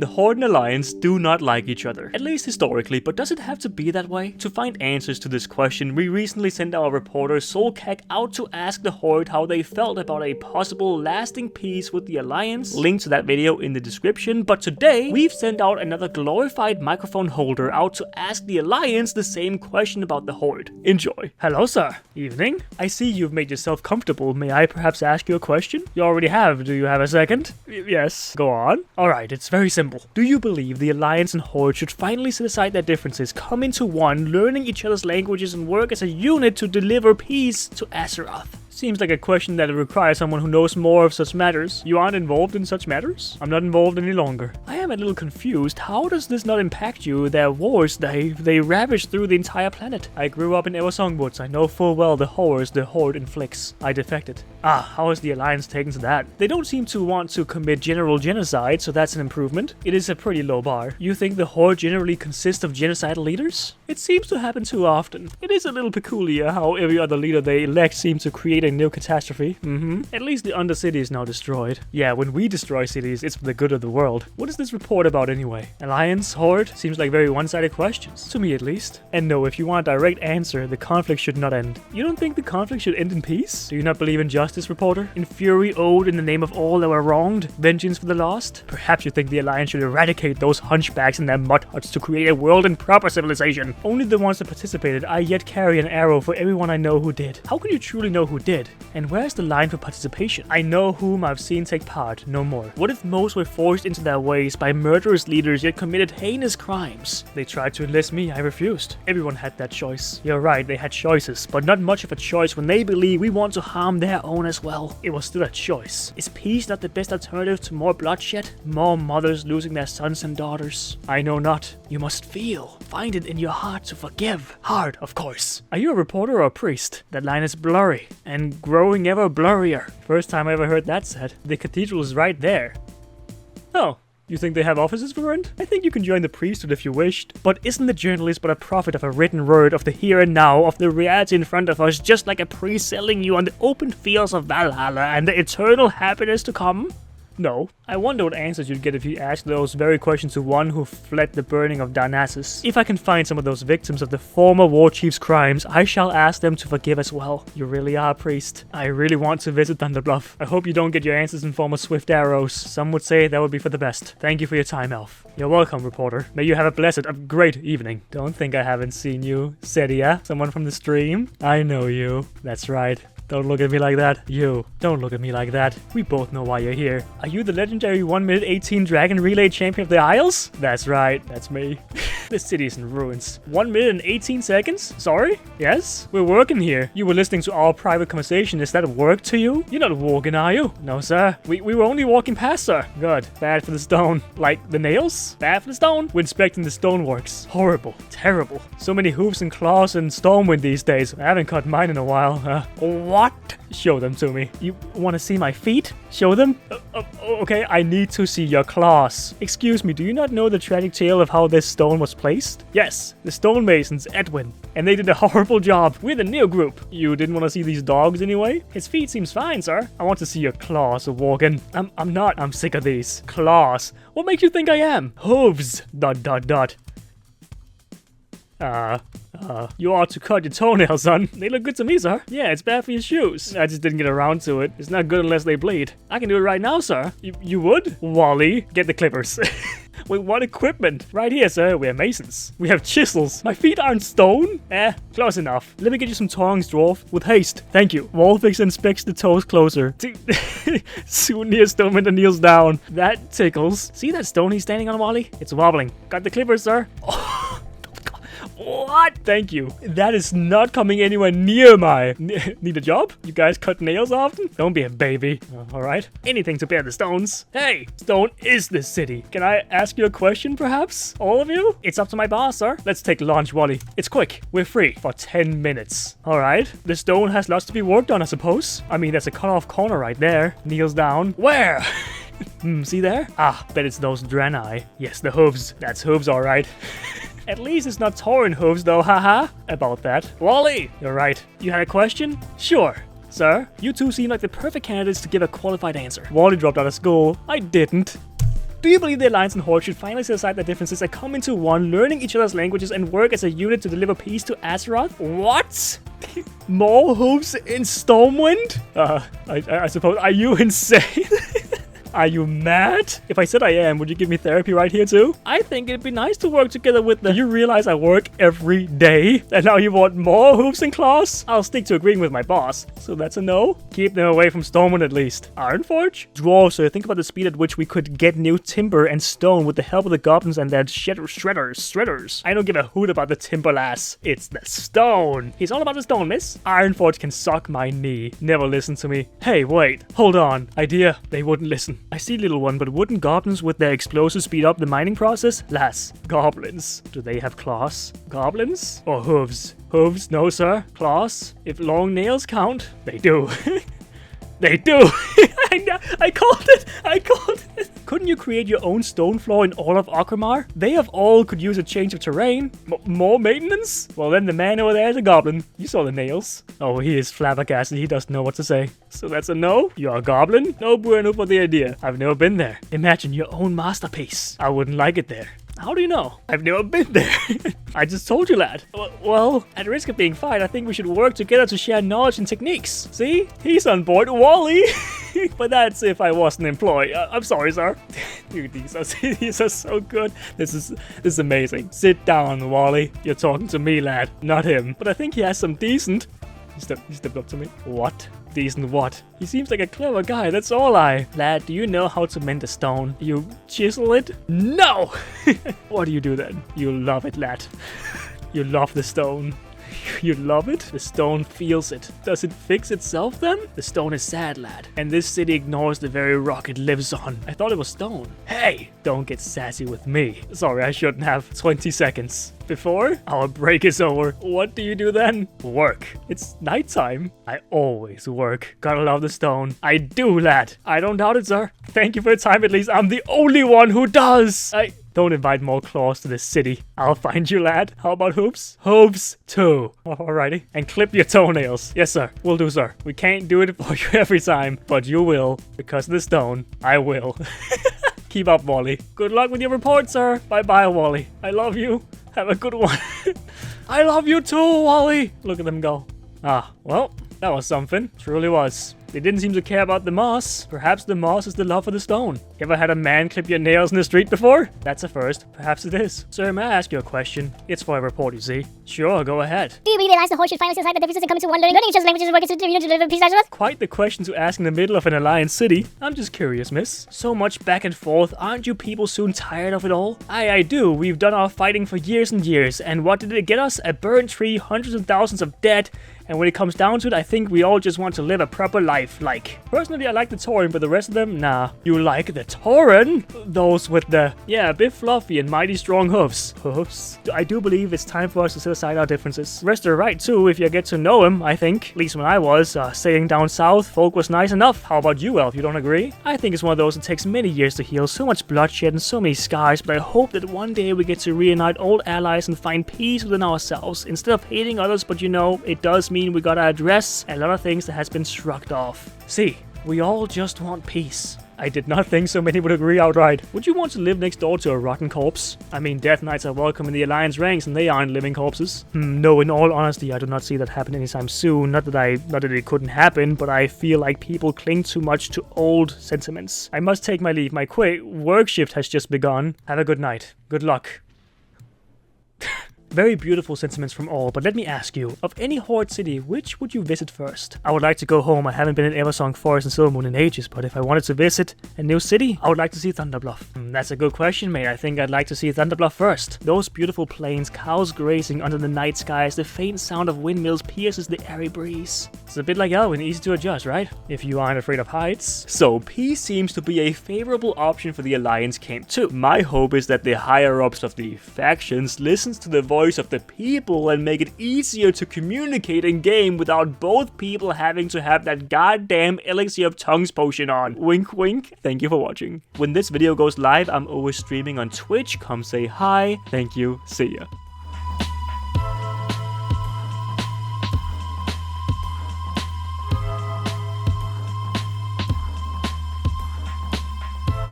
The Horde and Alliance do not like each other, at least historically, but does it have to be that way? To find answers to this question, we recently sent our reporter Kakio out to ask the Horde how they felt about a possible lasting peace with the Alliance. Link to that video in the description, but today we've sent out another glorified microphone holder out to ask the Alliance the same question about the Horde. Enjoy. Hello, sir. Evening. I see you've made yourself comfortable. May I perhaps ask you a question? You already have. Do you have a second? Yes. Go on. Alright, it's very simple. Do you believe the Alliance and Horde should finally set aside their differences, come into one, learning each other's languages and work as a unit to deliver peace to Azeroth? Seems like a question that requires someone who knows more of such matters. You aren't involved in such matters? I'm not involved any longer. I am a little confused. How does this not impact you? Their wars, they ravage through the entire planet. I grew up in Eversong Woods. I know full well the horrors the Horde inflicts. I defected. How is the Alliance taken to that? They don't seem to want to commit general genocide, so that's an improvement. It is a pretty low bar. You think the Horde generally consists of genocidal leaders? It seems to happen too often. It is a little peculiar how every other leader they elect seems to create a new catastrophe. At least the Undercity is now destroyed. Yeah, when we destroy cities, it's for the good of the world. What is this report about anyway? Alliance? Horde? Seems like very one-sided questions. To me at least. And no, if you want a direct answer, the conflict should not end. You don't think the conflict should end in peace? Do you not believe in justice, reporter? In fury owed in the name of all that were wronged? Vengeance for the lost? Perhaps you think the Alliance should eradicate those hunchbacks and their mud huts to create a world in proper civilization. Only the ones that participated, I yet carry an arrow for everyone I know who did. How can you truly know who did? And where's the line for participation? I know whom I've seen take part, no more. What if most were forced into their ways by murderous leaders yet committed heinous crimes? They tried to enlist me, I refused. Everyone had that choice. You're right, they had choices, but not much of a choice when they believe we want to harm their own as well. It was still a choice. Is peace not the best alternative to more bloodshed? More mothers losing their sons and daughters? I know not. You must feel. Find it in your heart to forgive. Hard, of course. Are you a reporter or a priest? That line is blurry and growing ever blurrier. First time I ever heard that said. The cathedral is right there. Oh. You think they have offices for rent? I think you can join the priesthood if you wished. But isn't the journalist but a prophet of a written word of the here and now, of the reality in front of us, just like a priest selling you on the open fields of Valhalla and the eternal happiness to come? No. I wonder what answers you'd get if you asked those very questions to one who fled the burning of Darnassus. If I can find some of those victims of the former war chief's crimes, I shall ask them to forgive as well. You really are a priest. I really want to visit Thunderbluff. I hope you don't get your answers in form of swift arrows. Some would say that would be for the best. Thank you for your time, Elf. You're welcome, reporter. May you have a great evening. Don't think I haven't seen you. Sedia, someone from the stream? I know you. That's right. Don't look at me like that. You. Don't look at me like that. We both know why you're here. Are you the legendary 1 minute 18 Dragon Relay Champion of the Isles? That's right. That's me. This city is in ruins. 1 minute and 18 seconds? Sorry? Yes? We're working here. You were listening to our private conversation. Is that work to you? You're not walking, are you? No, sir. We were only walking past, sir. Good. Bad for the stone. Like the nails? Bad for the stone? We're inspecting the stoneworks. Horrible. Terrible. So many hoofs and claws and Stormwind these days. I haven't cut mine in a while. What? Show them to me. You want to see my feet? Show them? Okay, I need to see your claws. Excuse me, do you not know the tragic tale of how this stone was placed? Yes, the stonemasons, Edwin. And they did a horrible job. We're the new group. You didn't want to see these dogs anyway? His feet seems fine, sir. I want to see your claws, Worgen. I'm not. I'm sick of these. Claws. What makes you think I am? Hooves. ... You ought to cut your toenails, son. They look good to me, sir. Yeah, it's bad for your shoes. I just didn't get around to it. It's not good unless they bleed. I can do it right now, sir. You would? Wally, get the clippers. With what equipment? Right here, sir. We have masons. We have chisels. My feet aren't stone? Close enough. Let me get you some tongs, dwarf. With haste. Thank you. Wolfix inspects the toes closer. Soon near Stonemander kneels down. That tickles. See that stone he's standing on, Wally? It's wobbling. Got the clippers, sir. What? Thank you. That is not coming anywhere near my... Need a job? You guys cut nails often? Don't be a baby. Alright. Anything to bear the stones. Hey, stone is this city. Can I ask you a question, perhaps? All of you? It's up to my boss, sir. Let's take lunch, Wally. It's quick. We're free for 10 minutes. Alright. The stone has lots to be worked on, I suppose. I mean, there's a cut-off corner right there. Kneels down. Where? See there? Bet it's those Draenei. Yes, the hooves. That's hooves, alright. At least it's not Tauren hooves though, haha. About that. Wally! You're right. You had a question? Sure. Sir, you two seem like the perfect candidates to give a qualified answer. Wally dropped out of school. I didn't. Do you believe the Alliance and Horde should finally set aside their differences and come into one, learning each other's languages and work as a unit to deliver peace to Azeroth? What? More hooves in Stormwind? I suppose. Are you insane? Are you mad? If I said I am, would you give me therapy right here too? I think it'd be nice to work together with the... You realize I work every day? And now you want more hooves and claws? I'll stick to agreeing with my boss. So that's a no? Keep them away from Stormwind at least. Ironforge? Dwarves, so think about the speed at which we could get new timber and stone with the help of the goblins and their shredders. I don't give a hoot about the timber, lass. It's the stone. He's all about the stone, miss. Ironforge can suck my knee. Never listen to me. Hey, wait. Hold on. Idea. They wouldn't listen. I see, little one, but wouldn't goblins with their explosives speed up the mining process? Lass, goblins. Do they have claws? Goblins? Or hooves? Hooves? No, sir. Claws? If long nails count, they do. They do. I called it. I called it. Couldn't you create your own stone floor in all of Orgrimmar? They of all could use a change of terrain. More maintenance? Well, then the man over there is a goblin. You saw the nails. Oh, he is flabbergasted. He doesn't know what to say. So that's a no? You're a goblin? No bueno for the idea. I've never been there. Imagine your own masterpiece. I wouldn't like it there. How do you know? I've never been there. I just told you, lad. Well, at risk of being fired, I think we should work together to share knowledge and techniques. See? He's on board. Wally! But that's if I was an employee. I'm sorry, sir. Dude, these are so good. This is amazing. Sit down, Wally. You're talking to me, lad, not him. But I think he has some decent... He stepped up to me. What? Decent what? He seems like a clever guy, that's all Lad, do you know how to mend a stone? You chisel it? No! What do you do then? You love it, lad. You love the stone. You love it? The stone feels it. Does it fix itself then? The stone is sad, lad. And this city ignores the very rock it lives on. I thought it was stone. Hey, don't get sassy with me. Sorry, I shouldn't have. 20 seconds. Before our break is over, what do you do then? Work. It's nighttime. I always work. Gotta love the stone. I do, lad. I don't doubt it, sir. Thank you for your time, at least. I'm the only one who does. Don't invite more claws to this city. I'll find you, lad. How about hoops? Hoops, too. Alrighty. And clip your toenails. Yes, sir. Will do, sir. We can't do it for you every time, but you will. Because of the stone, I will. Keep up, Wally. Good luck with your report, sir. Bye-bye, Wally. I love you. Have a good one. I love you too, Wally. Look at them go. Ah, well, that was something. Truly was. They didn't seem to care about the moss. Perhaps the moss is the love of the stone. You ever had a man clip your nails in the street before? That's a first. Perhaps it is. Sir, may I ask you a question? It's for a report, you see. Sure, go ahead. Do you believe the Alliance and Horde should finally set aside the differences and come into one, learning each other's languages and work as a unit to deliver peace to Azeroth? Quite the question to ask in the middle of an Alliance city. I'm just curious, miss. So much back and forth. Aren't you people soon tired of it all? I do. We've done our fighting for years and years. And what did it get us? A burnt tree, hundreds of thousands of dead. And when it comes down to it, I think we all just want to live a proper life, like. Personally, I like the Tauren, but the rest of them, nah. You like the Tauren? Those with the, yeah, a bit fluffy and mighty strong hooves. Hooves? I do believe it's time for us to set aside our differences. Rest are right, too, if you get to know him, I think. At least when I was, sailing down south, folk was nice enough. How about you, Elf? You don't agree? I think it's one of those that takes many years to heal, so much bloodshed and so many scars, but I hope that one day we get to reunite old allies and find peace within ourselves, instead of hating others, but you know, it does mean we gotta address a lot of things that has been shrugged off. See, we all just want peace. I did not think so many would agree outright. Would you want to live next door to a rotten corpse? I mean, Death Knights are welcome in the Alliance ranks and they aren't living corpses. No, in all honesty, I do not see that happen anytime soon. Not that it couldn't happen, but I feel like people cling too much to old sentiments. I must take my leave. My work shift has just begun. Have a good night. Good luck. Very beautiful sentiments from all, but let me ask you, of any Horde city, which would you visit first? I would like to go home. I haven't been in Eversong Forest and Silvermoon in ages, but if I wanted to visit a new city, I would like to see Thunderbluff. That's a good question, mate. I think I'd like to see Thunderbluff first. Those beautiful plains, cows grazing under the night skies, the faint sound of windmills pierces the airy breeze. It's a bit like Elwyn, easy to adjust, right? If you aren't afraid of heights. So, peace seems to be a favorable option for the Alliance camp too. My hope is that the higher-ups of the factions listens to the voice of the people and make it easier to communicate in game without both people having to have that goddamn elixir of tongues potion on. Wink wink. Thank you for watching. When this video goes live, I'm always streaming on Twitch. Come say hi. Thank you. See ya.